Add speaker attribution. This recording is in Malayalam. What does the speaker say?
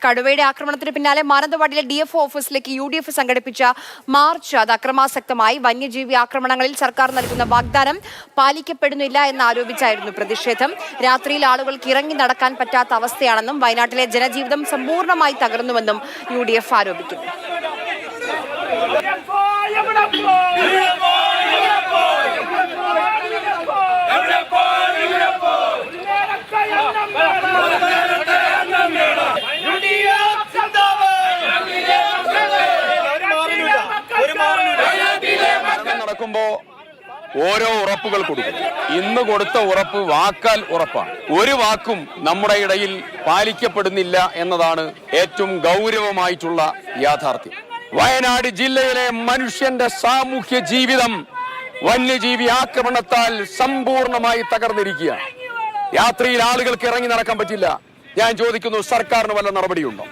Speaker 1: കടുവയുടെ ആക്രമണത്തിന് പിന്നാലെ മാനന്തവാടിയിലെ DFO ഓഫീസിലേക്ക് UDF സംഘടിപ്പിച്ച മാർച്ച് അത് അക്രമാസക്തമായി. വന്യജീവി ആക്രമണങ്ങളിൽ സർക്കാർ നൽകുന്ന വാഗ്ദാനം പാലിക്കപ്പെടുന്നില്ല എന്നാരോപിച്ചായിരുന്നു പ്രതിഷേധം. രാത്രിയിൽ ആളുകൾക്ക് ഇറങ്ങി നടക്കാൻ പറ്റാത്ത അവസ്ഥയാണെന്നും വയനാട്ടിലെ ജനജീവിതം സമ്പൂർണ്ണമായി തകർന്നുവെന്നും UDF ആരോപിക്കുന്നു.
Speaker 2: നടക്കുമ്പോ ഓരോ ഉറപ്പുകൾ കൊടുക്കും. ഇന്ന് കൊടുത്ത ഉറപ്പ് വാക്കാൽ ഉറപ്പാണ്. ഒരു വാക്കും നമ്മുടെ ഇടയിൽ പാലിക്കപ്പെടുന്നില്ല എന്നതാണ് ഏറ്റവും ഗൗരവമായിട്ടുള്ള യാഥാർത്ഥ്യം. വയനാട് ജില്ലയിലെ മനുഷ്യന്റെ സാമൂഹ്യ ജീവിതം വന്യജീവി ആക്രമണത്താൽ സമ്പൂർണമായി തകർന്നിരിക്കുകയാണ്. രാത്രിയിൽ ആളുകൾക്ക് ഇറങ്ങി നടക്കാൻ പറ്റില്ല. ഞാൻ ചോദിക്കുന്നു, സർക്കാരിന് വല്ല നടപടിയുണ്ടോ?